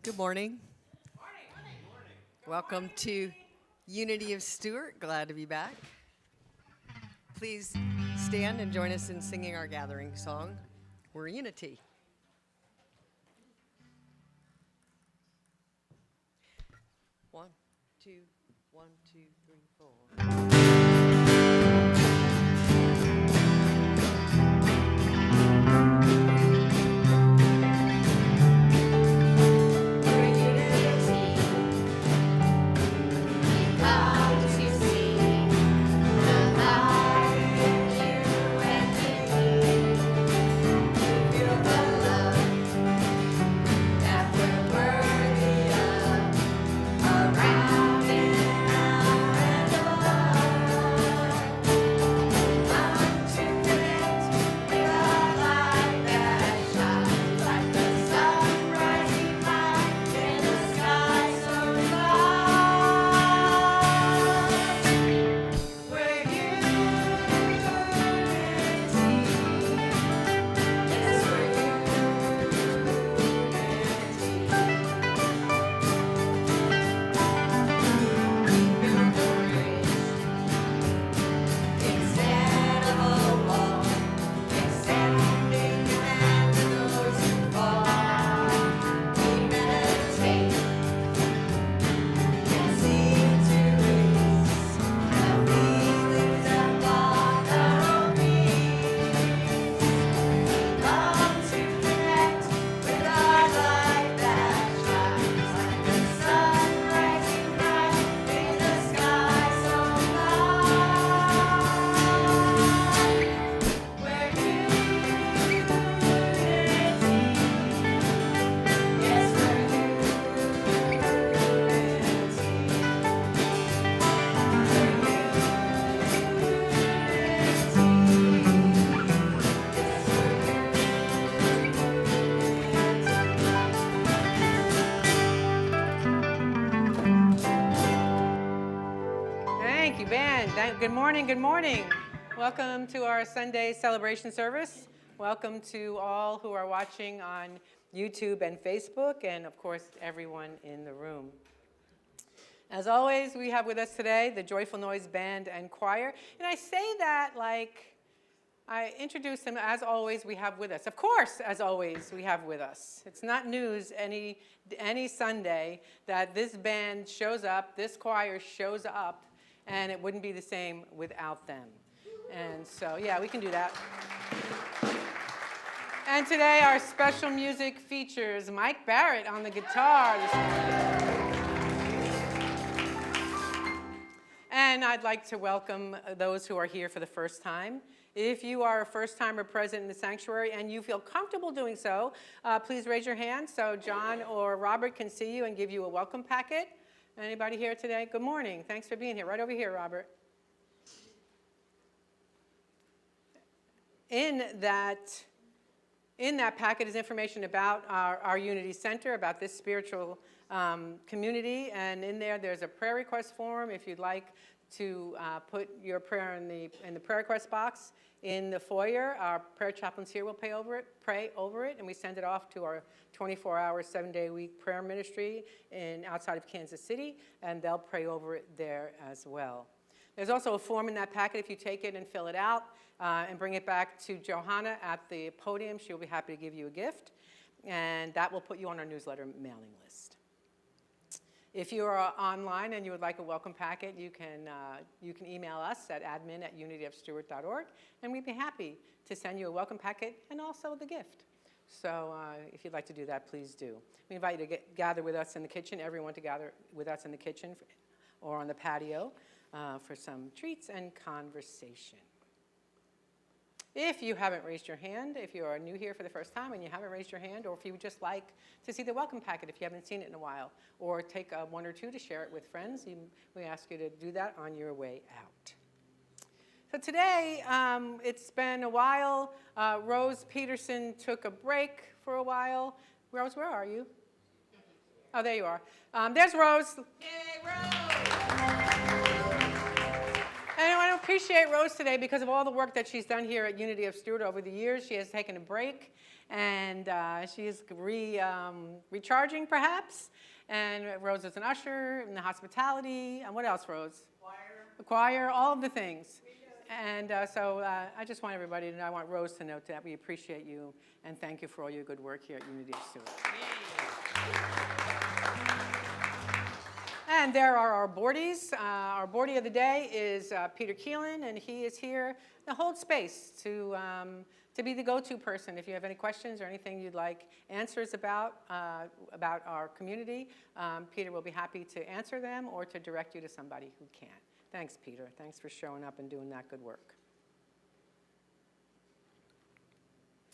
Good morning. Welcome to Unity of Stuart. Glad to be back. Please stand and join us in singing our gathering song, We're Unity. 1, 2, 1, 2, 3, 4. Good morning, good morning. Welcome to our Sunday celebration service. Welcome to all who are watching on YouTube and Facebook, and of course, everyone in the room. As always, we have with us today the Joyful Noise Band and Choir. And I say that like I introduce them, as always, we have with us. Of course, as always, we have with us. It's not news any Sunday that this band shows up, this choir shows up, and it wouldn't be the same without them. And so, yeah, we can do that. And today, our special music features Mike Barrett on the guitar this morning. And I'd like to welcome those who are here for the first time. If you are a first-timer present in the sanctuary and you feel comfortable doing so, please raise your hand so John or Robert can see you and give you a welcome packet. Anybody here today? Good morning. Thanks for being here. Right over here, Robert. In that packet is information about our Unity Center, about this spiritual community. And in there's a prayer request form if you'd like to put your prayer in the prayer request box in the foyer. Our prayer chaplains here will pray over it, and we send it off to our 24-hour, 7-day-a-week prayer ministry outside of Kansas City, and they'll pray over it there as well. There's also a form in that packet. If you take it and fill it out and bring it back to Johanna at the podium, she'll be happy to give you a gift, and that will put you on our newsletter mailing list. If you are online and you would like a welcome packet, you can email us at admin@unityofstuart.org, and we'd be happy to send you a welcome packet and also the gift. So if you'd like to do that, please do. We invite you to gather with us in the kitchen, everyone to gather with us in the kitchen or on the patio for some treats and conversation. If you haven't raised your hand, if you are new here for the first time and you haven't raised your hand, or if you would just like to see the welcome packet if you haven't seen it in a while, or take one or two to share it with friends, we ask you to do that on your way out. So today, it's been a while. Rose Peterson took a break for a while. Rose, where are you? Oh, there you are. There's Rose. Yay, Rose! Anyone appreciate Rose today because of all the work that she's done here at Unity of Stewart over the years. She has taken a break, and she is recharging, perhaps. And Rose is an usher in the hospitality. And what else, Rose? The choir, all of the things. And so I just want everybody to know, I want Rose to know that we appreciate you and thank you for all your good work here at Unity of Stewart. And there are our boardies. Our boardie of the day is Peter Keelan, and he is here to hold space to be the go-to person. If you have any questions or anything you'd like answers about our community, Peter will be happy to answer them or to direct you to somebody who can. Thanks, Peter. Thanks for showing up and doing that good work.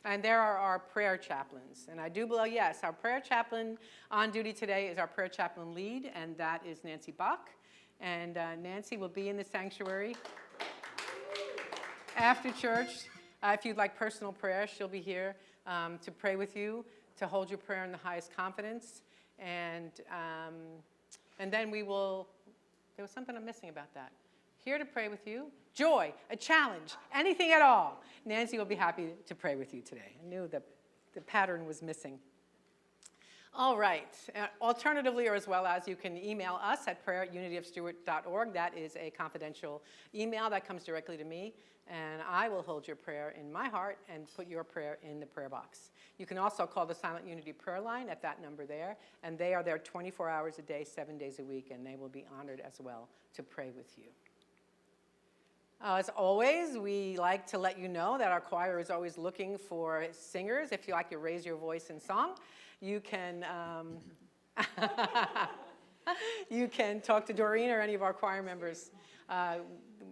And there are our prayer chaplains. And I do believe, yes, our prayer chaplain on duty today is our prayer chaplain lead, and that is Nancy Bach. And Nancy will be in the sanctuary after church. If you'd like personal prayer, she'll be here to pray with you, to hold your prayer in the highest confidence. And then we will, there was something I'm missing about that. Here to pray with you. Joy, a challenge, anything at all. Nancy will be happy to pray with you today. I knew the pattern was missing. All right. Alternatively, or as well as, you can email us at prayer@unityofstewart.org. That is a confidential email that comes directly to me, and I will hold your prayer in my heart and put your prayer in the prayer box. You can also call the Silent Unity prayer line at that number there, and they are there 24 hours a day, 7 days a week, and they will be honored as well to pray with you. As always, we like to let you know that our choir is always looking for singers. If you like to raise your voice in song, you can you can talk to Doreen or any of our choir members.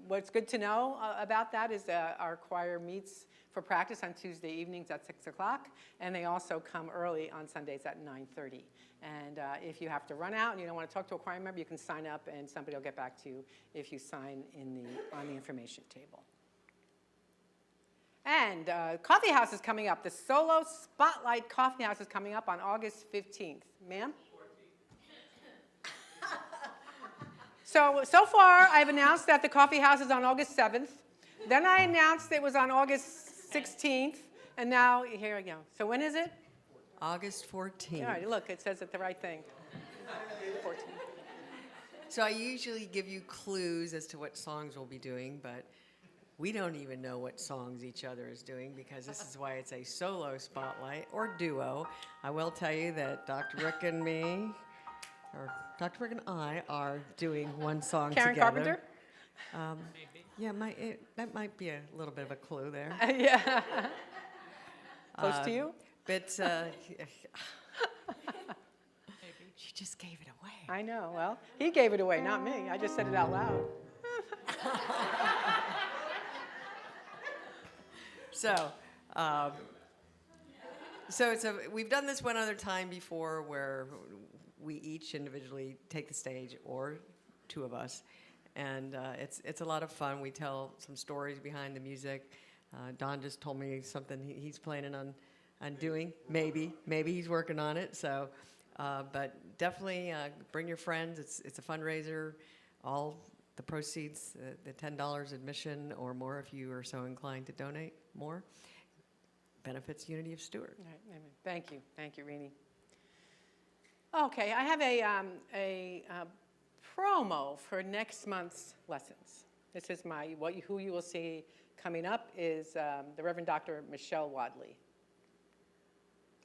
What's good to know about that is that our choir meets for practice on Tuesday evenings at 6 o'clock, and they also come early on Sundays at 9:30. And if you have to run out and you don't want to talk to a choir member, you can sign up, and somebody will get back to you if you sign on the information table. And Coffee House is coming up. The Solo Spotlight Coffee House is coming up on August 15th. Ma'am? 14th. So far, I've announced that the Coffee House is on August 7th. Then I announced it was on August 16th. And now, here we go. So when is it? August 14th. All right, look, it says it the right thing. 14th. So I usually give you clues as to what songs we'll be doing, but we don't even know what songs each other is doing because this is why it's a solo spotlight or duo. I will tell you that Dr. Rick and me, or Dr. Rick and I, are doing one song Karen together. Carpenter? Yeah, that might be a little bit of a clue there. Yeah. Close to you? But she just gave it away. I know. Well, he gave it away, not me. I just said it out loud. We've done this one other time before where we each individually take the stage, or two of us, and it's a lot of fun. We tell some stories behind the music. Don just told me something he's planning on doing. Maybe he's working on it. So, but definitely bring your friends. It's a fundraiser. All the proceeds, the $10 admission or more, if you are so inclined to donate more, benefits Unity of Stewart. All right, amen. Thank you, Rini. Okay, I have a promo for next month's lessons. This is who you will see coming up is the Reverend Dr. Michelle Wadley.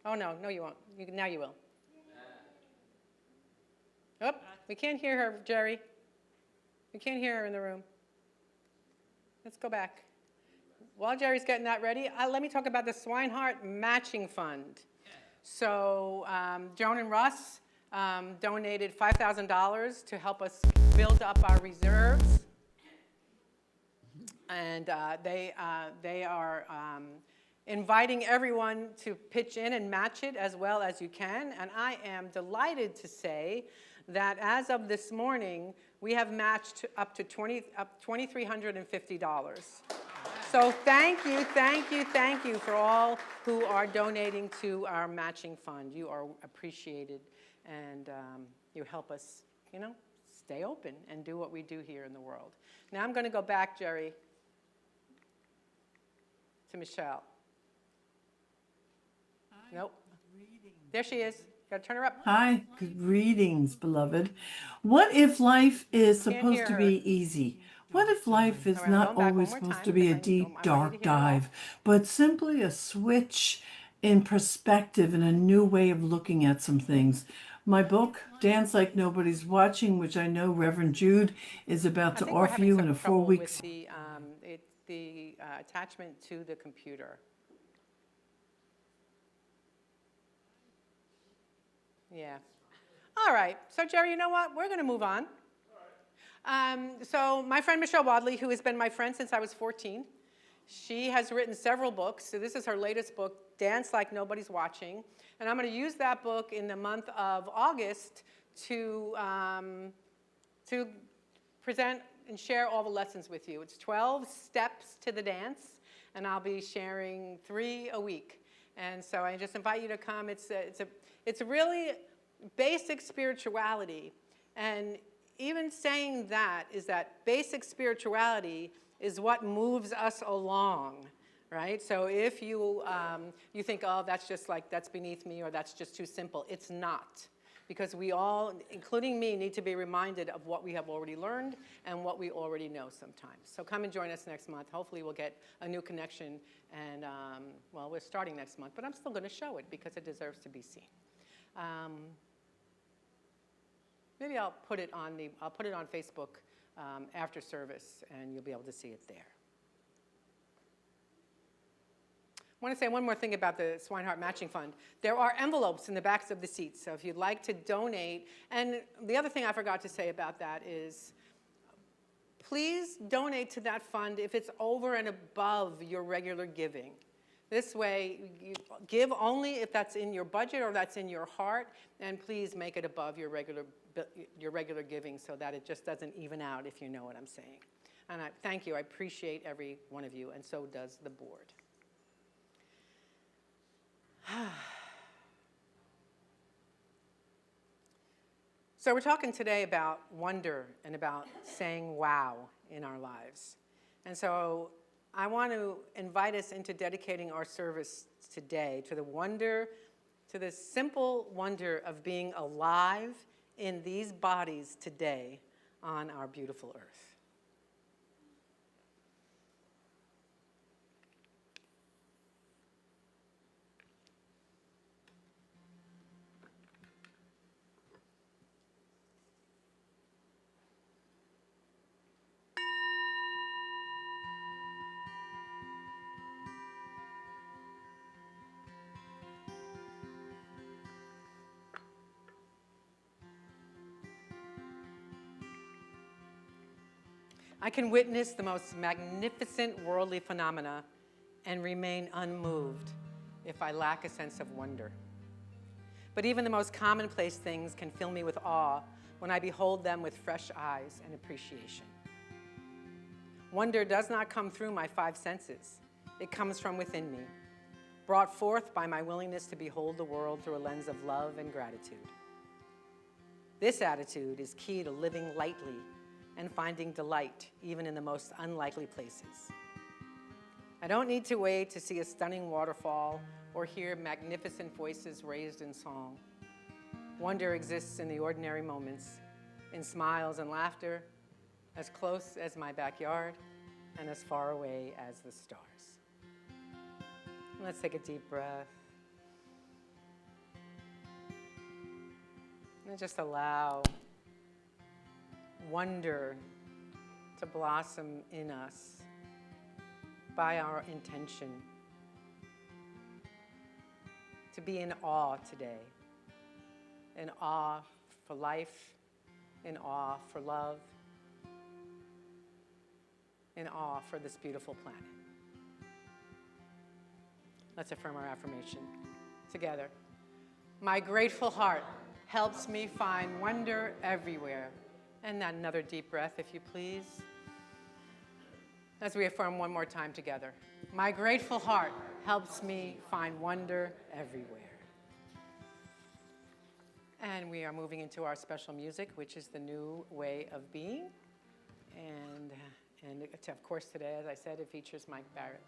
Oh, no, you won't. Now you will. Oh, we can't hear her, Jerry. We can't hear her in the room. Let's go back. While Jerry's getting that ready, let me talk about the Swinehart Matching Fund. So Joan and Russ donated $5,000 to help us build up our reserves. And they are inviting everyone to pitch in and match it as well as you can. And I am delighted to say that as of this morning, we have matched up to $2,350. So thank you for all who are donating to our matching fund. You are appreciated, and you help us, stay open and do what we do here in the world. Now I'm going to go back, Jerry, to Michelle. Nope. There she is. Got to turn her up. Hi, greetings, beloved. What if life is Can't supposed hear to her. be easy? What if life is All right, I'm not going back one always more supposed time to be a because I deep, want you dark to hear it all. dive, but simply a switch in perspective and a new way of looking at some things? My book, Dance Like Nobody's Watching, which I know Reverend Jude is about I to think we're offer having you some in a trouble 4-week with the attachment to the computer. Yeah. All right. So, Jerry, you know what? We're going to move on. So my friend Michelle Wadley, who has been my friend since I was 14, she has written several books. So this is her latest book, Dance Like Nobody's Watching. And I'm going to use that book in the month of August to present and share all the lessons with you. It's 12 steps to the dance, and I'll be sharing 3 a week. And so I just invite you to come. It's a really basic spirituality. And even saying that is that basic spirituality is what moves us along, right? So if you think, oh, that's beneath me, or that's just too simple, it's not. Because we all, including me, need to be reminded of what we have already learned and what we already know sometimes. So come and join us next month. Hopefully we'll get a new connection. And, well, we're starting next month, but I'm still going to show it because it deserves to be seen. Maybe I'll put it on Facebook after service, and you'll be able to see it there. I want to say one more thing about the Swinehart Matching Fund. There are envelopes in the backs of the seats, so if you'd like to donate, and the other thing I forgot to say about that is, please donate to that fund if it's over and above your regular giving. This way, you give only if that's in your budget or that's in your heart, and please make it above your regular giving so that it just doesn't even out, if you know what I'm saying. And I thank you. I appreciate every one of you, and so does the board. So we're talking today about wonder and about saying wow in our lives. And so I want to invite us into dedicating our service today to the wonder, to the simple wonder of being alive in these bodies today on our beautiful earth. I can witness the most magnificent worldly phenomena and remain unmoved if I lack a sense of wonder. But even the most commonplace things can fill me with awe when I behold them with fresh eyes and appreciation. Wonder does not come through my 5 senses. It comes from within me, brought forth by my willingness to behold the world through a lens of love and gratitude. This attitude is key to living lightly and finding delight even in the most unlikely places. I don't need to wait to see a stunning waterfall or hear magnificent voices raised in song. Wonder exists in the ordinary moments, in smiles and laughter, as close as my backyard and as far away as the stars. Let's take a deep breath. And just allow wonder to blossom in us by our intention. To be in awe today. In awe for life, in awe for love, in awe for this beautiful planet. Let's affirm our affirmation together. My grateful heart helps me find wonder everywhere. And another deep breath, if you please. As we affirm one more time together. My grateful heart helps me find wonder everywhere. And we are moving into our special music, which is the new way of being. And of course, today, as I said, it features Mike Barrett.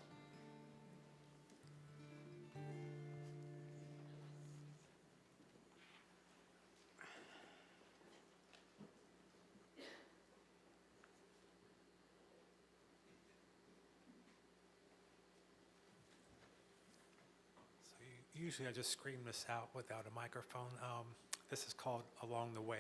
Usually I just scream this out without a microphone. This is called Along the Way.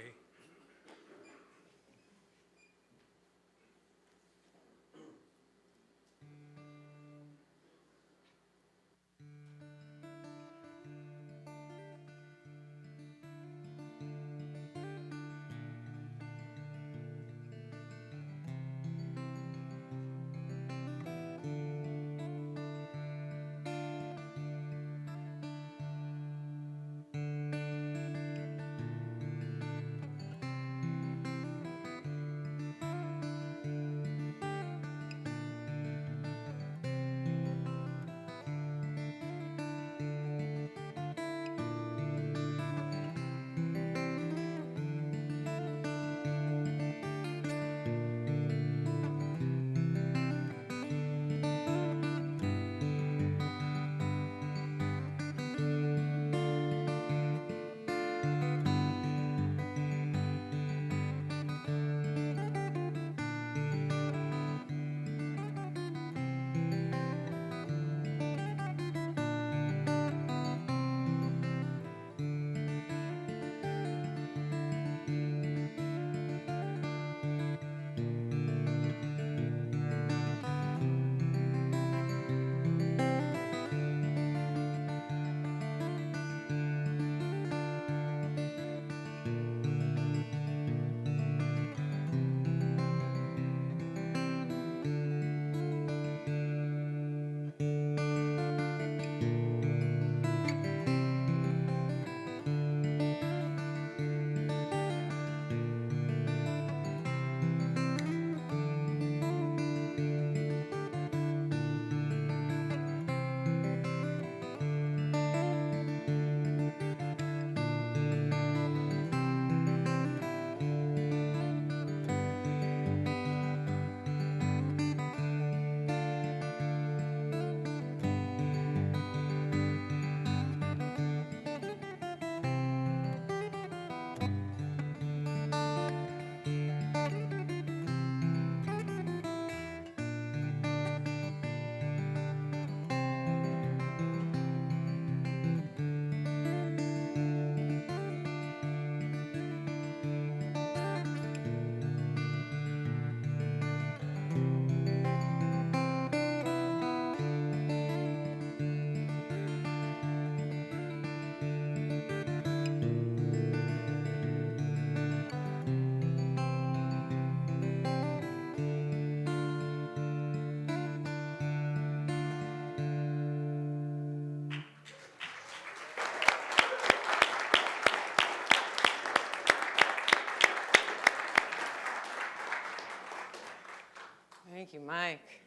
Thank you, Mike.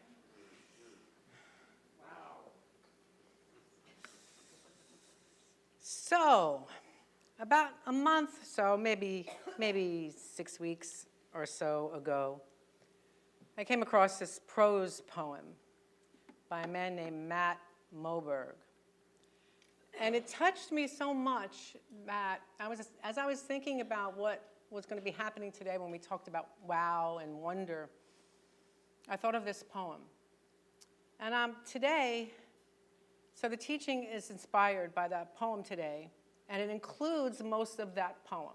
So, about a month, so maybe 6 weeks or so ago, I came across this prose poem by a man named Matt Moberg. And it touched me so much that as I was thinking about what was going to be happening today when we talked about wow and wonder, I thought of this poem. And today, so the teaching is inspired by that poem today, and it includes most of that poem.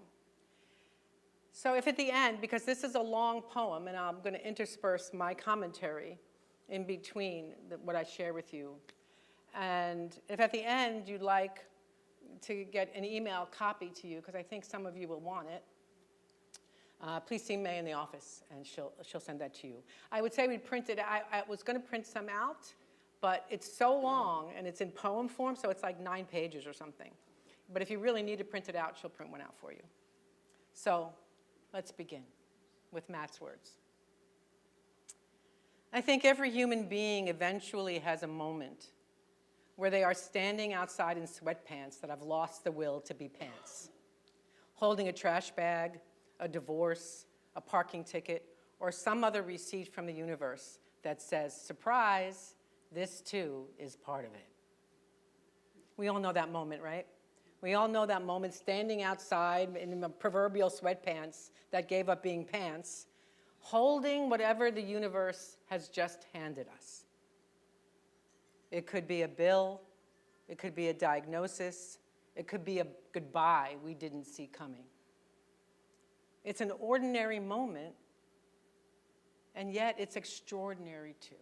So if at the end, because this is a long poem, and I'm going to intersperse my commentary in between what I share with you, and if at the end you'd like to get an email copy to you, because I think some of you will want it, please see May in the office, and she'll send that to you. I would say we'd print it. I was going to print some out, but it's so long, and it's in poem form, so it's like 9 pages or something. But if you really need to print it out, she'll print one out for you. So let's begin with Matt's words. I think every human being eventually has a moment where they are standing outside in sweatpants that have lost the will to be pants, holding a trash bag, a divorce, a parking ticket, or some other receipt from the universe that says, surprise, this too is part of it. We all know that moment, right? We all know that moment standing outside in the proverbial sweatpants that gave up being pants, holding whatever the universe has just handed us. It could be a bill, it could be a diagnosis, it could be a goodbye we didn't see coming. It's an ordinary moment, and yet it's extraordinary too.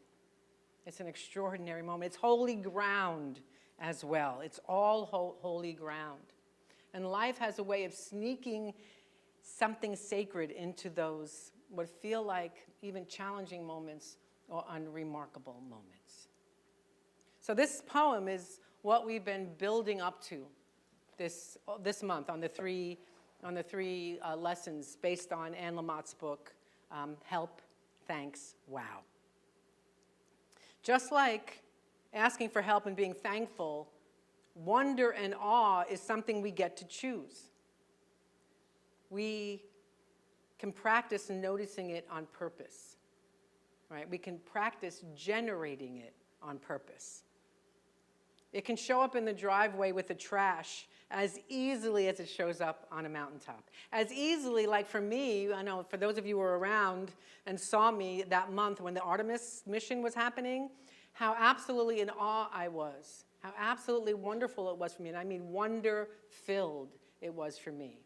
It's an extraordinary moment. It's holy ground as well. It's all holy ground. And life has a way of sneaking something sacred into those what feel like even challenging moments or unremarkable moments. So this poem is what we've been building up to this month on the three lessons based on Anne Lamott's book, Help, Thanks, Wow. Just like asking for help and being thankful, wonder and awe is something we get to choose. We can practice noticing it on purpose, right? We can practice generating it on purpose. It can show up in the driveway with the trash as easily as it shows up on a mountaintop. As easily, like for me, I know for those of you who were around and saw me that month when the Artemis mission was happening, how absolutely in awe I was, how absolutely wonderful it was for me, and I mean wonder-filled it was for me.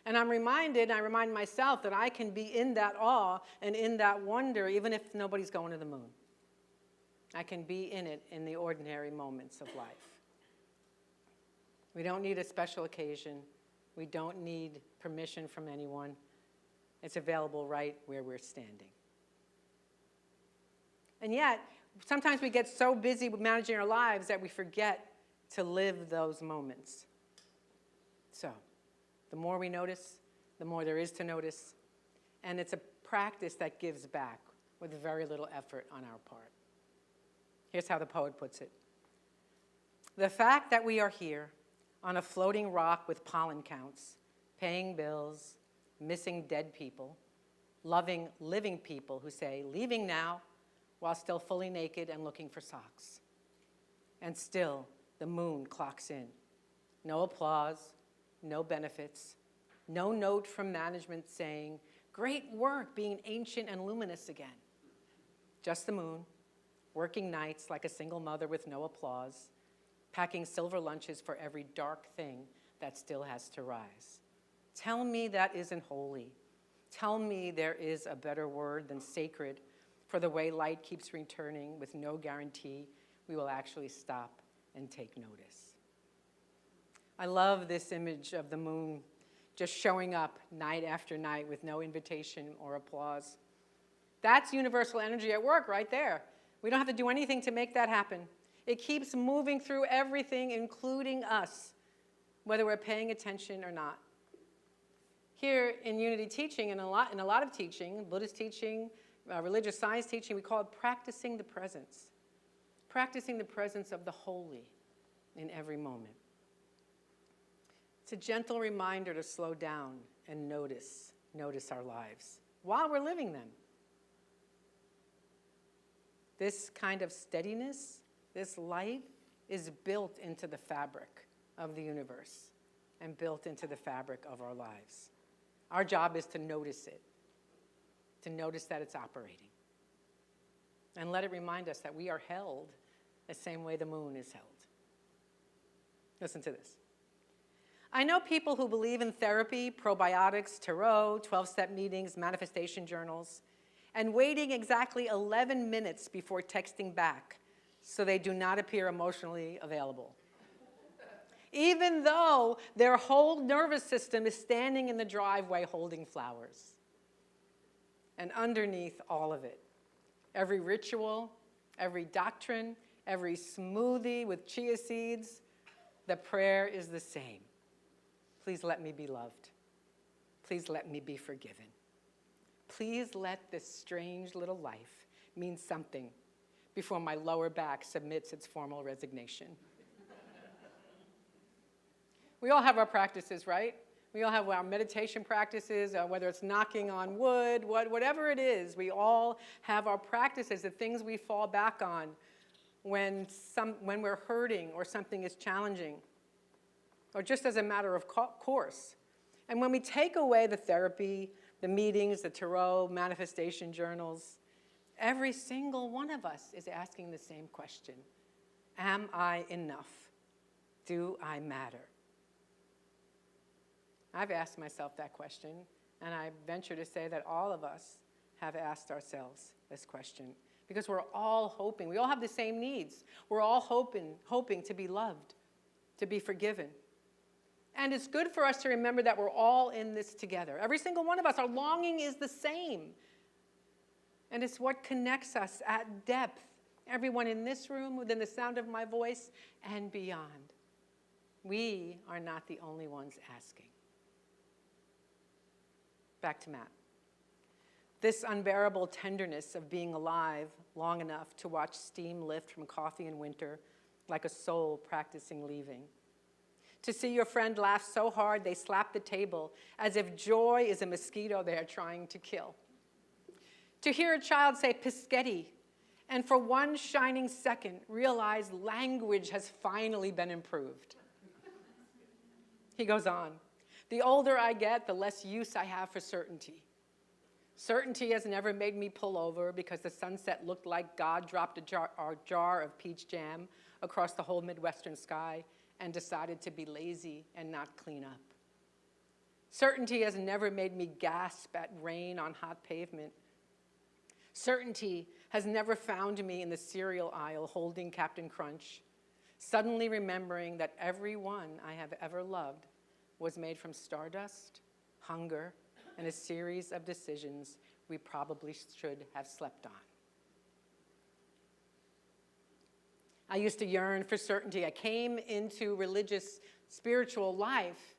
And I remind myself that I can be in that awe and in that wonder even if nobody's going to the moon. I can be in it in the ordinary moments of life. We don't need a special occasion. We don't need permission from anyone. It's available right where we're standing. And yet, sometimes we get so busy with managing our lives that we forget to live those moments. So, the more we notice, the more there is to notice. And it's a practice that gives back with very little effort on our part. Here's how the poet puts it. The fact that we are here on a floating rock with pollen counts, paying bills, missing dead people, loving living people who say, leaving now, while still fully naked and looking for socks. And still, the moon clocks in. No applause, no benefits, no note from management saying, great work being ancient and luminous again. Just the moon, working nights like a single mother with no applause, packing silver lunches for every dark thing that still has to rise. Tell me that isn't holy. Tell me there is a better word than sacred for the way light keeps returning with no guarantee we will actually stop and take notice. I love this image of the moon just showing up night after night with no invitation or applause. That's universal energy at work right there. We don't have to do anything to make that happen. It keeps moving through everything, including us, whether we're paying attention or not. Here in Unity teaching, in a lot of teaching, Buddhist teaching, religious science teaching, we call it practicing the presence. Practicing the presence of the holy in every moment. It's a gentle reminder to slow down and notice our lives while we're living them. This kind of steadiness, this light, is built into the fabric of the universe and built into the fabric of our lives. Our job is to notice it, to notice that it's operating. And let it remind us that we are held the same way the moon is held. Listen to this. I know people who believe in therapy, probiotics, tarot, 12-step meetings, manifestation journals, and waiting exactly 11 minutes before texting back so they do not appear emotionally available. Even though their whole nervous system is standing in the driveway holding flowers. And underneath all of it, every ritual, every doctrine, every smoothie with chia seeds, the prayer is the same. Please let me be loved. Please let me be forgiven. Please let this strange little life mean something before my lower back submits its formal resignation. We all have our practices, right? We all have our meditation practices, whether it's knocking on wood, whatever it is. We all have our practices, the things we fall back on when we're hurting or something is challenging, or just as a matter of course. And when we take away the therapy, the meetings, the tarot, manifestation journals, every single one of us is asking the same question. Am I enough? Do I matter? I've asked myself that question, and I venture to say that all of us have asked ourselves this question, because we're all hoping. We all have the same needs. We're all hoping to be loved, to be forgiven. And it's good for us to remember that we're all in this together. Every single one of us, our longing is the same. And it's what connects us at depth. Everyone in this room, within the sound of my voice, and beyond. We are not the only ones asking. Back to Matt. This unbearable tenderness of being alive long enough to watch steam lift from coffee in winter like a soul practicing leaving. To see your friend laugh so hard they slap the table as if joy is a mosquito they are trying to kill. To hear a child say Pischetti and for one shining second realize language has finally been improved. He goes on. The older I get, the less use I have for certainty. Certainty has never made me pull over because the sunset looked like God dropped a jar of peach jam across the whole Midwestern sky and decided to be lazy and not clean up. Certainty has never made me gasp at rain on hot pavement. Certainty has never found me in the cereal aisle holding Captain Crunch, suddenly remembering that everyone I have ever loved was made from stardust, hunger, and a series of decisions we probably should have slept on. I used to yearn for certainty. I came into religious, spiritual life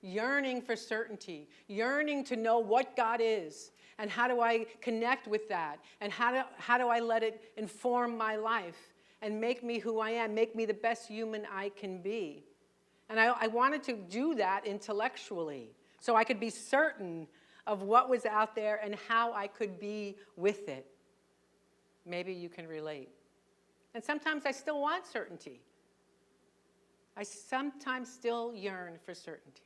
yearning for certainty, yearning to know what God is, and how do I connect with that, and how do I let it inform my life and make me who I am, make me the best human I can be. And I wanted to do that intellectually so I could be certain of what was out there and how I could be with it. Maybe you can relate. And sometimes I still want certainty. I sometimes still yearn for certainty.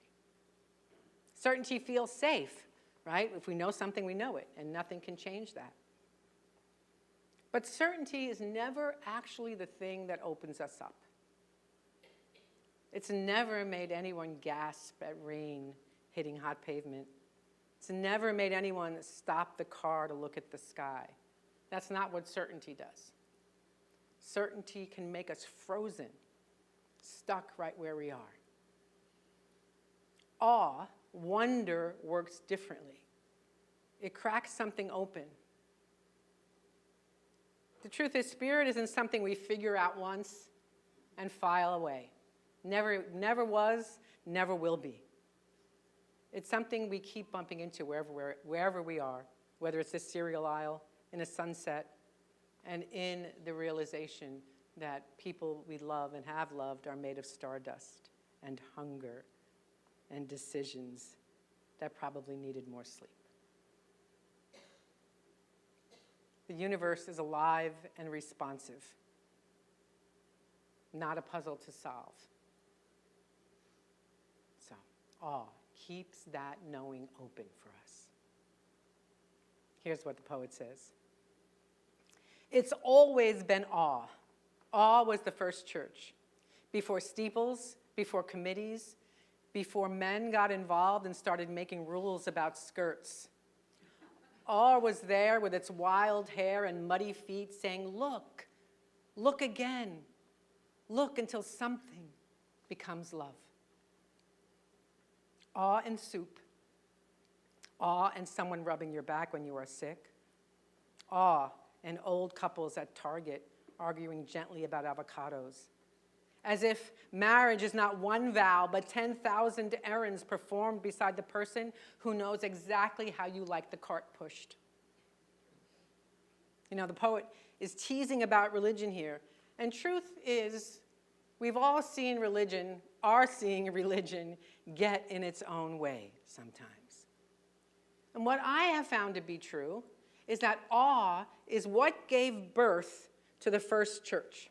Certainty feels safe, right? If we know something, we know it, and nothing can change that. But certainty is never actually the thing that opens us up. It's never made anyone gasp at rain hitting hot pavement. It's never made anyone stop the car to look at the sky. That's not what certainty does. Certainty can make us frozen, stuck right where we are. Awe, wonder works differently. It cracks something open. The truth is, spirit isn't something we figure out once and file away. Never was, never will be. It's something we keep bumping into wherever we are, whether it's a cereal aisle, in a sunset, and in the realization that people we love and have loved are made of stardust and hunger and decisions that probably needed more sleep. The universe is alive and responsive, not a puzzle to solve. So, awe keeps that knowing open for us. Here's what the poet says. It's always been awe. Awe was the first church. Before steeples, before committees, before men got involved and started making rules about skirts. Awe was there with its wild hair and muddy feet saying, look, look again. Look until something becomes love. Awe and soup. Awe and someone rubbing your back when you are sick. Awe and old couples at Target arguing gently about avocados. As if marriage is not one vow, but 10,000 errands performed beside the person who knows exactly how you like the cart pushed. You know, the poet is teasing about religion here. And truth is, we've all seen religion, are seeing religion get in its own way sometimes. And what I have found to be true is that awe is what gave birth to the first church.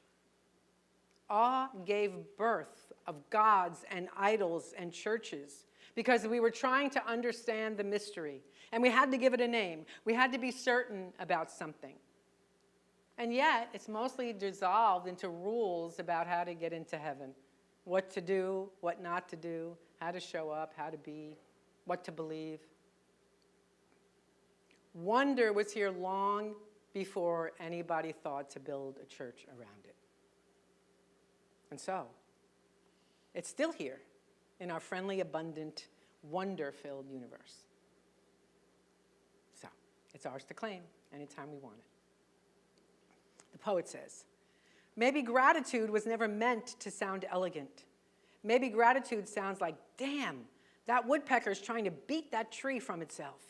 Awe gave birth of gods and idols and churches because we were trying to understand the mystery, and we had to give it a name. We had to be certain about something. And yet, it's mostly dissolved into rules about how to get into heaven, what to do, what not to do, how to show up, how to be, what to believe. Wonder was here long before anybody thought to build a church around it. And so, it's still here in our friendly, abundant, wonder-filled universe. So, it's ours to claim anytime we want it. The poet says, maybe gratitude was never meant to sound elegant. Maybe gratitude sounds like, damn, that woodpecker's trying to beat that tree from itself.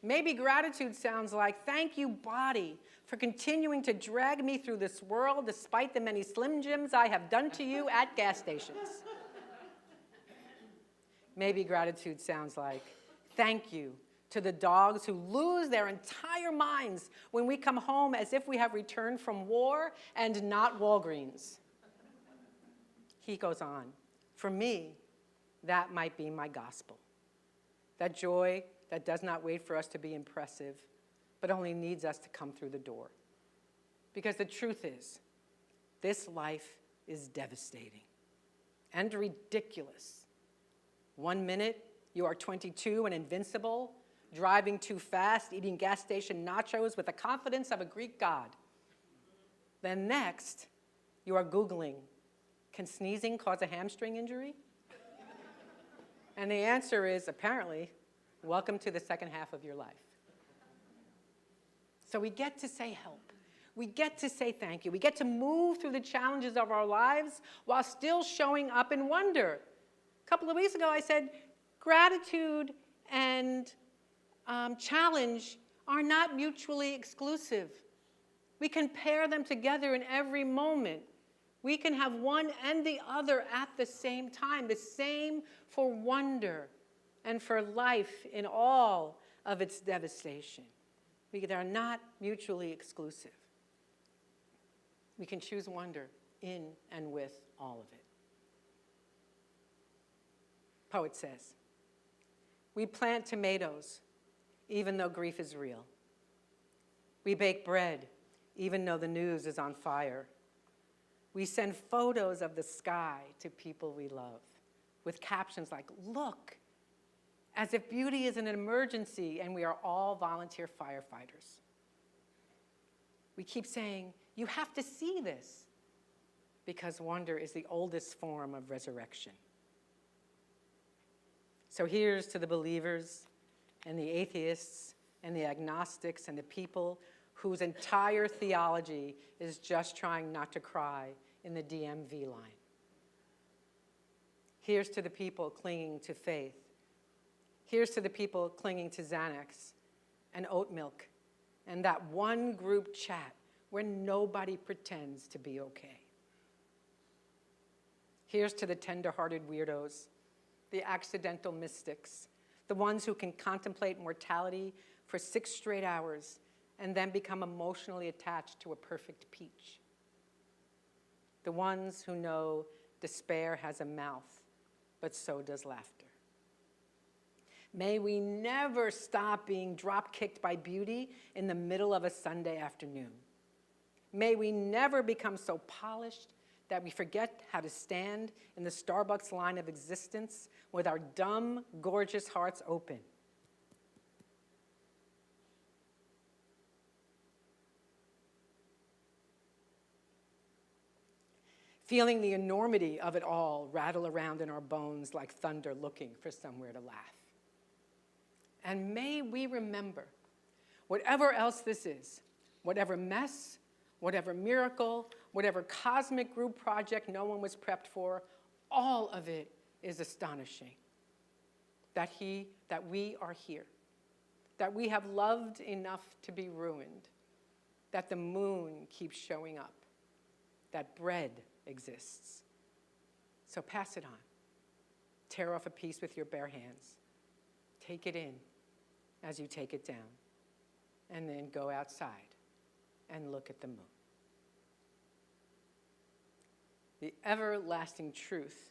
Maybe gratitude sounds like, thank you, body, for continuing to drag me through this world despite the many Slim Jims I have done to you at gas stations. Maybe gratitude sounds like, thank you to the dogs who lose their entire minds when we come home as if we have returned from war and not Walgreens. He goes on, for me, that might be my gospel. That joy that does not wait for us to be impressive, but only needs us to come through the door. Because the truth is, this life is devastating and ridiculous. 1 minute, you are 22 and invincible, driving too fast, eating gas station nachos with the confidence of a Greek god. Then next, you are Googling, can sneezing cause a hamstring injury? And the answer is, apparently, welcome to the second half of your life. So we get to say help. We get to say thank you. We get to move through the challenges of our lives while still showing up in wonder. A couple of weeks ago, I said, gratitude and challenge are not mutually exclusive. We can pair them together in every moment. We can have one and the other at the same time, the same for wonder and for life in all of its devastation. They are not mutually exclusive. We can choose wonder in and with all of it. Poet says, we plant tomatoes even though grief is real. We bake bread even though the news is on fire. We send photos of the sky to people we love with captions like, look, as if beauty is an emergency and we are all volunteer firefighters. We keep saying, you have to see this, because wonder is the oldest form of resurrection. So here's to the believers and the atheists and the agnostics and the people whose entire theology is just trying not to cry in the DMV line. Here's to the people clinging to faith. Here's to the people clinging to Xanax and oat milk and that one group chat where nobody pretends to be okay. Here's to the tender-hearted weirdos, the accidental mystics, the ones who can contemplate mortality for 6 straight hours and then become emotionally attached to a perfect peach. The ones who know despair has a mouth, but so does laughter. May we never stop being drop-kicked by beauty in the middle of a Sunday afternoon. May we never become so polished that we forget how to stand in the Starbucks line of existence with our dumb, gorgeous hearts open. Feeling the enormity of it all rattle around in our bones like thunder looking for somewhere to laugh. And may we remember, whatever else this is, whatever mess, whatever miracle, whatever cosmic group project no one was prepped for, all of it is astonishing. That we are here, that we have loved enough to be ruined, that the moon keeps showing up, that bread exists, So pass it on. Tear off a piece with your bare hands. Take it in as you take it down. And then go outside and look at the moon. The everlasting truth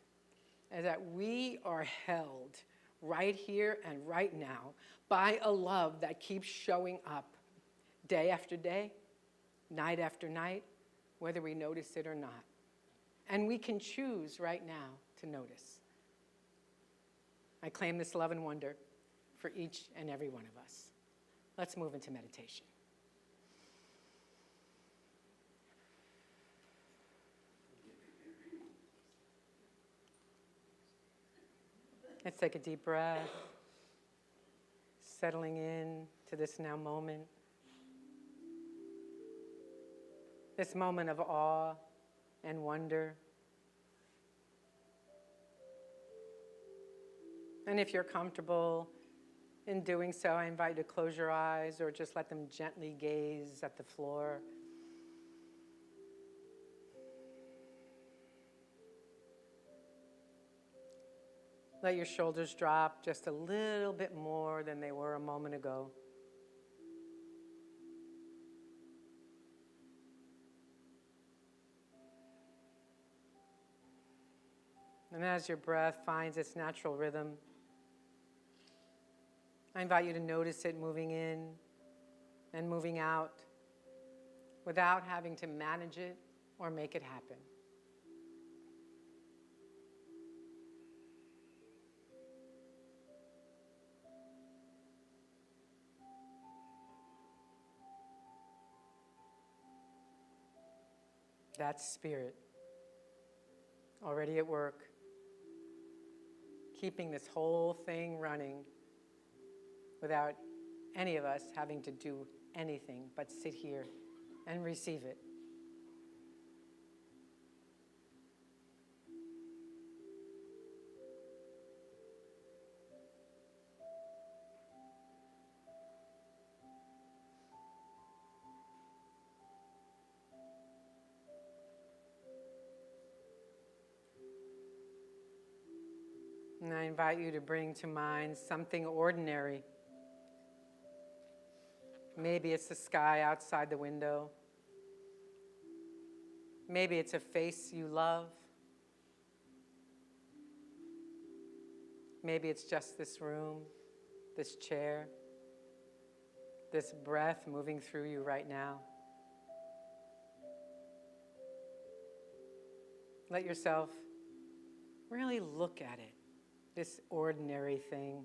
is that we are held right here and right now by a love that keeps showing up day after day, night after night, whether we notice it or not. And we can choose right now to notice. I claim this love and wonder for each and every one of us. Let's move into meditation. Let's take a deep breath, settling in to this now moment. This moment of awe and wonder. And if you're comfortable in doing so, I invite you to close your eyes or just let them gently gaze at the floor. Let your shoulders drop just a little bit more than they were a moment ago. And as your breath finds its natural rhythm, I invite you to notice it moving in and moving out without having to manage it or make it happen. That's spirit, already at work, keeping this whole thing running without any of us having to do anything but sit here and receive it. And I invite you to bring to mind something ordinary. Maybe it's the sky outside the window. Maybe it's a face you love. Maybe it's just this room, this chair, this breath moving through you right now. Let yourself really look at it, this ordinary thing.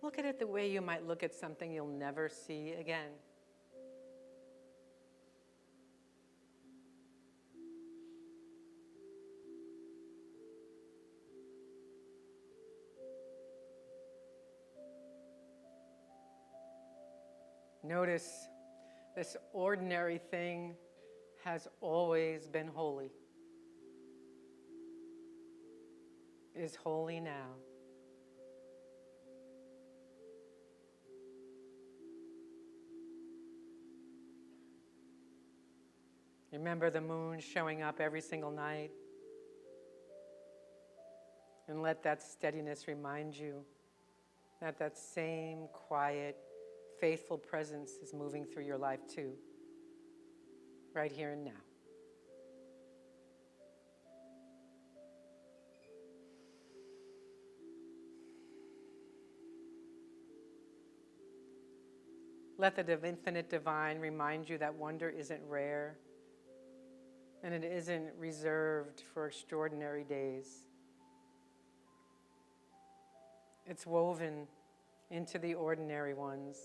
Look at it the way you might look at something you'll never see again. Notice this ordinary thing has always been holy, is holy now. Remember the moon showing up every single night. And let that steadiness remind you that that same quiet, faithful presence is moving through your life too, right here and now. Let the infinite divine remind you that wonder isn't rare, and it isn't reserved for extraordinary days. It's woven into the ordinary ones,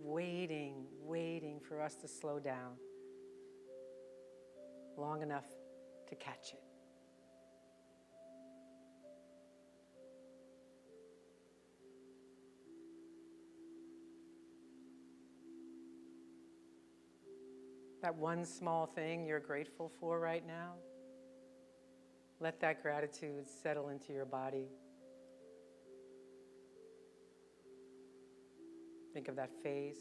waiting for us to slow down long enough to catch it. That one small thing you're grateful for right now, let that gratitude settle into your body. Think of that face,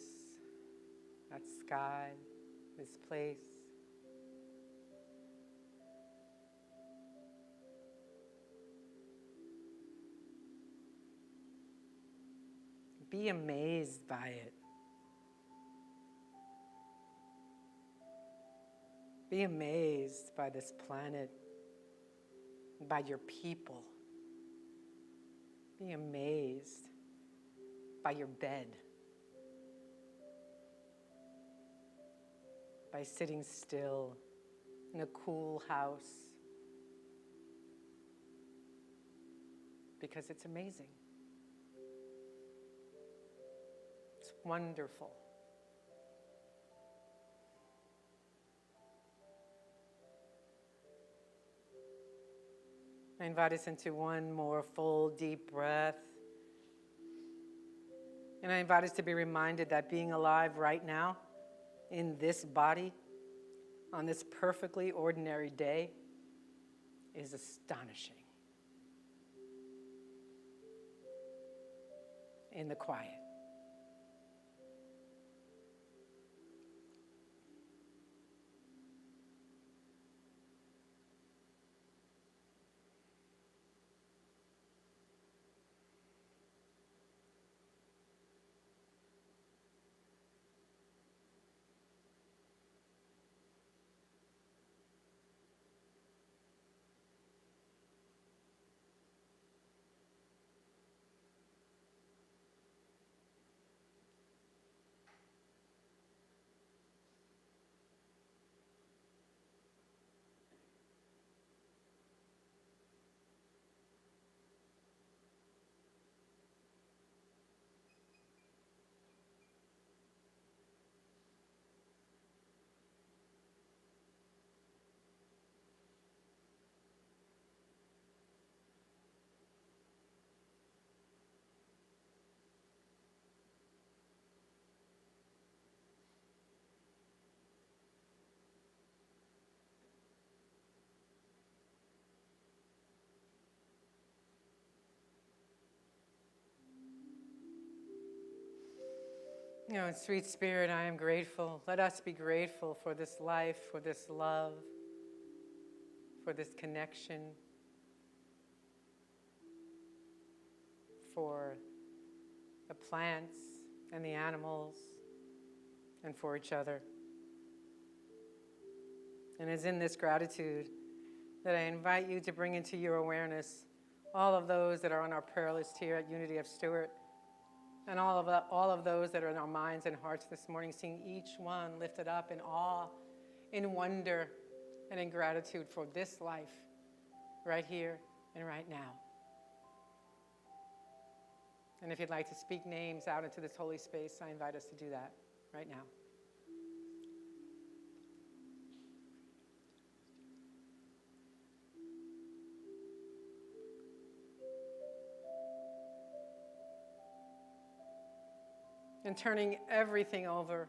that sky, this place. Be amazed by it. Be amazed by this planet, by your people. Be amazed by your bed, by sitting still in a cool house, because it's amazing. It's wonderful. I invite us into one more full, deep breath. And I invite us to be reminded that being alive right now, in this body, on this perfectly ordinary day, is astonishing. In the quiet. You know, sweet Spirit, I am grateful. Let us be grateful for this life, for this love, for this connection, for the plants and the animals, and for each other. And it's in this gratitude that I invite you to bring into your awareness all of those that are on our prayer list here at Unity of Stewart, and all of those that are in our minds and hearts this morning, seeing each one lifted up in awe, in wonder, and in gratitude for this life, right here and right now. And if you'd like to speak names out into this holy space, I invite us to do that right now. And turning everything over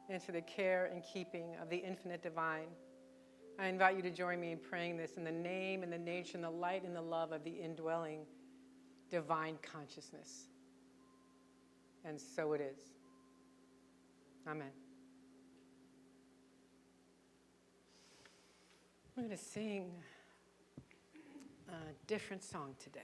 into the care and keeping of the infinite divine, I invite you to join me in praying this in the name and the nature and the light and the love of the indwelling divine consciousness. And so it is. Amen. We're going to sing a different song today.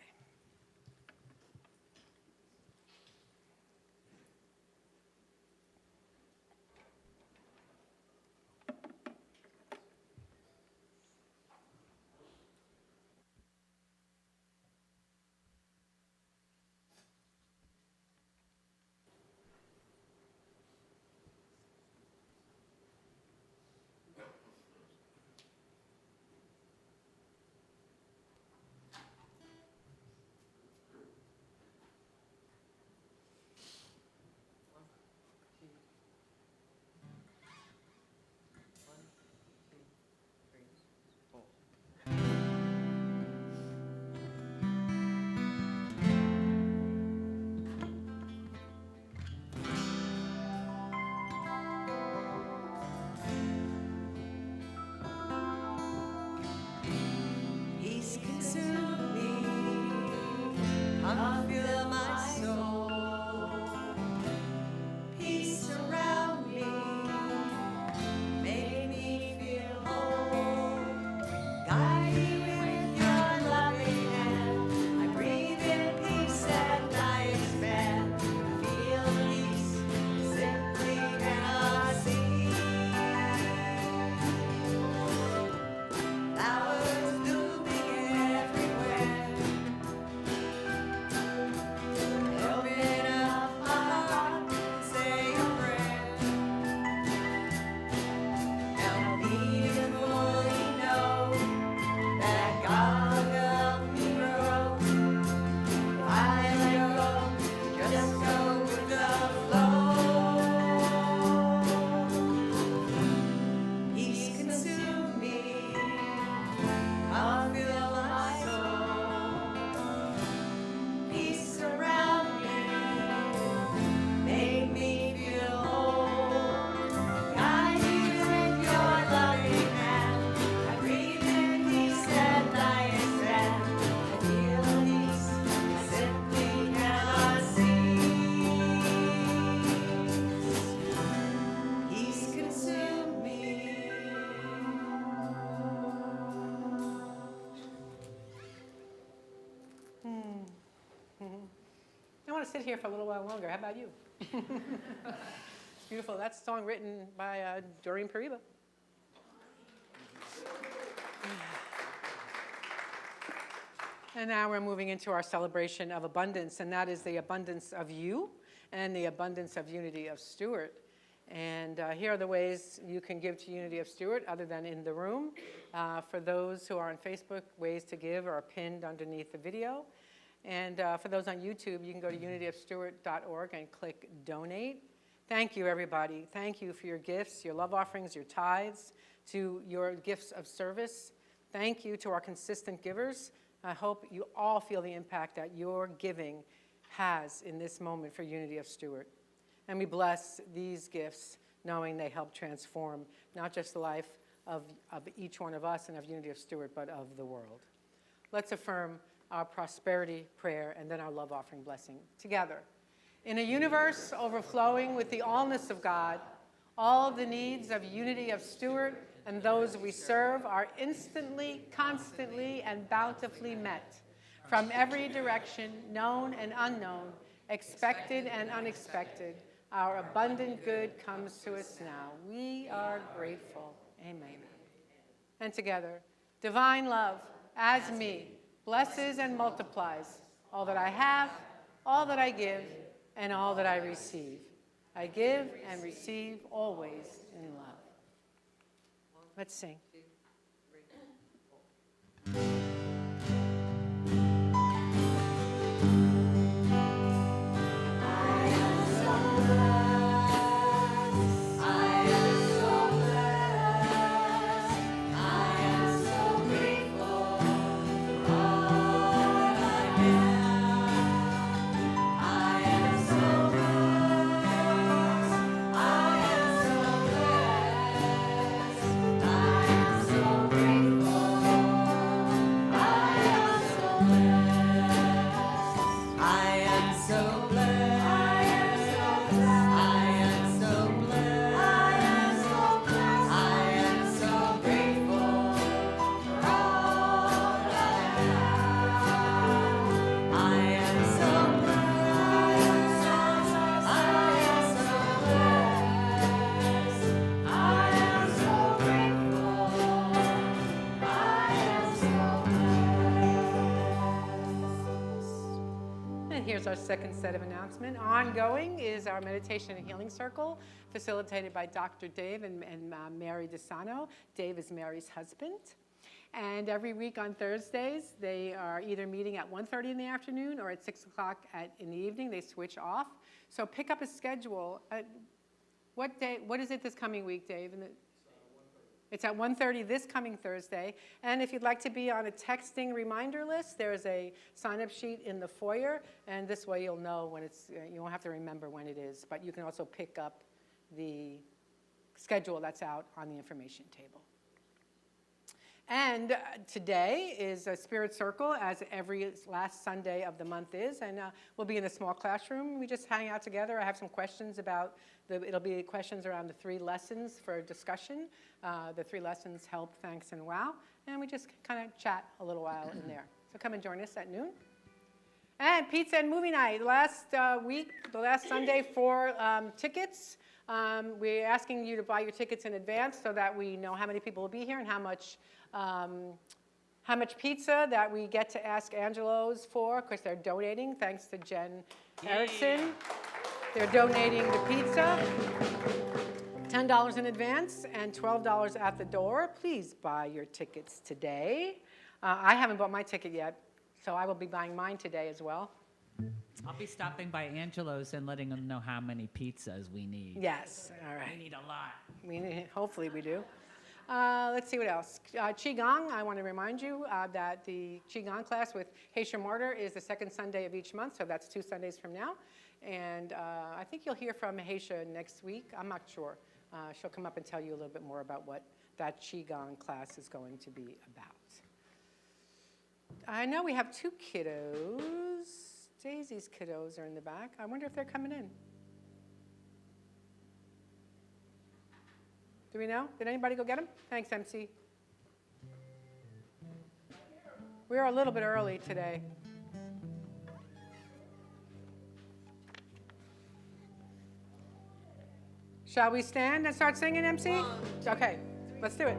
sit here for a little while longer. How about you? Beautiful. That's a song written by Doreen Pariba. And now we're moving into our celebration of abundance, and that is the abundance of you and the abundance of Unity of Stewart. And here are the ways you can give to Unity of Stewart other than in the room. For those who are on Facebook, ways to give are pinned underneath the video. And for those on YouTube, you can go to unityofstewart.org and click Donate. Thank you, everybody. Thank you for your gifts, your love offerings, your tithes, to your gifts of service. Thank you to our consistent givers. I hope you all feel the impact that your giving has in this moment for Unity of Stewart. And we bless these gifts, knowing they help transform not just the life of each one of us and of Unity of Stewart, but of the world. Let's affirm our prosperity prayer and then our love offering blessing together. In a universe overflowing with the allness of God, all the needs of Unity of Stewart and those we serve are instantly, constantly, and bountifully met. From every direction, known and unknown, expected and unexpected, our abundant good comes to us now. We are grateful. Amen. And together, divine love, as me, blesses and multiplies all that I have, all that I give, and all that I receive. I give and receive always in love. Let's sing. Here's our second set of announcement. Ongoing is our Meditation and Healing Circle, facilitated by Dr. Dave and Mary DeSano. Dave is Mary's husband. And every week on Thursdays, they are either meeting at 1:30 in the afternoon or at 6 o'clock in the evening. They switch off. So pick up a schedule. What is it this coming week, Dave? It's at 1:30 this coming Thursday. And if you'd like to be on a texting reminder list, there's a sign-up sheet in the foyer. And this way you'll know when you won't have to remember when it is. But you can also pick up the schedule that's out on the information table. And today is a Spirit Circle, as every last Sunday of the month is. And we'll be in a small classroom. We just hang out together. I have some questions about, it'll be questions around the 3 lessons for discussion. The 3 lessons, help, thanks, and wow. And we just kind of chat a little while in there. So come and join us at noon. And pizza and movie night. Last week, the last Sunday, for tickets. We're asking you to buy your tickets in advance so that we know how many people will be here and how much pizza that we get to ask Angelo's for, because they're donating, thanks to Jen Erickson. They're donating the pizza, $10 in advance and $12 at the door. Please buy your tickets today. I haven't bought my ticket yet, so I will be buying mine today as well. I'll be stopping by Angelo's and letting them know how many pizzas we need. Yes, all right. We need a lot. Hopefully we do. Let's see what else. Qigong, I want to remind you that the Qigong class with Heisha Mortar is the second Sunday of each month, so that's 2 Sundays from now. And I think you'll hear from Heisha next week. I'm not sure. She'll come up and tell you a little bit more about what that Qigong class is going to be about. I know we have 2 kiddos. Daisy's kiddos are in the back. I wonder if they're coming in. Do we know? Did anybody go get them? Thanks, MC. We're a little bit early today. Shall we stand and start singing, MC? Okay, let's do it.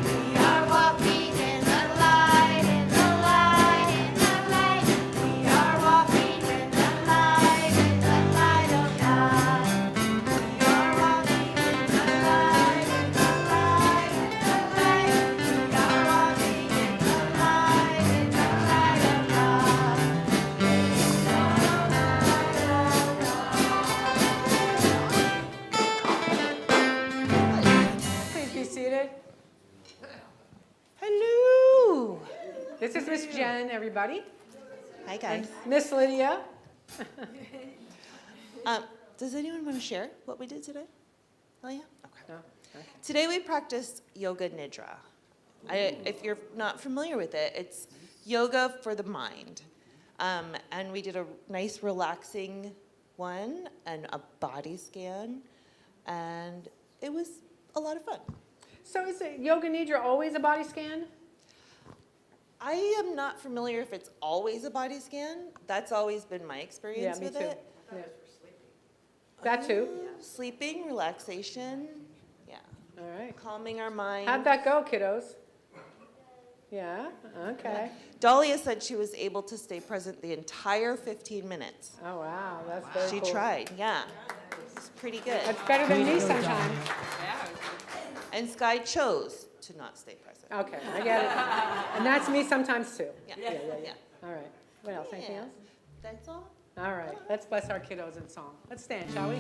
We are walking in the light, in the light, in the light. We are walking in the light of God. We are walking in the light, in the light, in the light. We are walking in the light of God. Please be seated. Hello. This is Miss Jen, everybody. Hi, guys. Miss Lydia. Does anyone want to share what we did today? Oh, yeah? Okay. No? Okay. Today we practiced Yoga Nidra. If you're not familiar with it, it's yoga for the mind. And we did a nice relaxing one and a body scan. And it was a lot of fun. So is it Yoga Nidra always a body scan? I am not familiar if it's always a body scan. That's always been my experience me with too. it. Yeah. That too. Sleeping, relaxation, yeah. All right. Calming our mind. How'd that go, kiddos? Yeah, okay. Dahlia said she was able to stay present the entire 15 minutes. Oh, wow, that's very She cool. tried, yeah. It's pretty good. That's better than me sometimes. And Sky chose to not stay present. Okay, I get it. And that's me sometimes too. Yeah, yeah. yeah. All right. What else? Anything Yeah. else? That's all. All right. Let's bless our kiddos in song. Let's stand, shall we?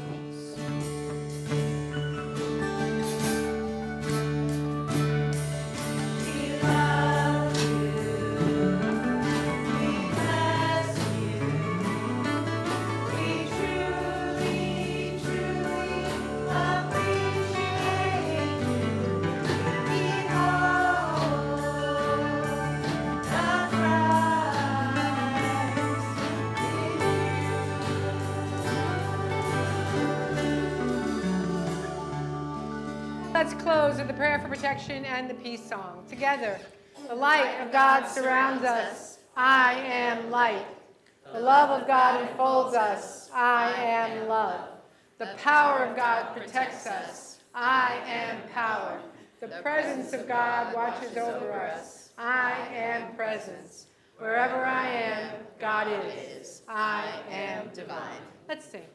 Let's close with the prayer for protection and the peace song. Together, the light of God surrounds us. I am light. The love of God enfolds us. I am love. The power of God protects us. I am power. The presence of God watches over us. I am presence. Wherever I am, God is. I am divine. Let's sing.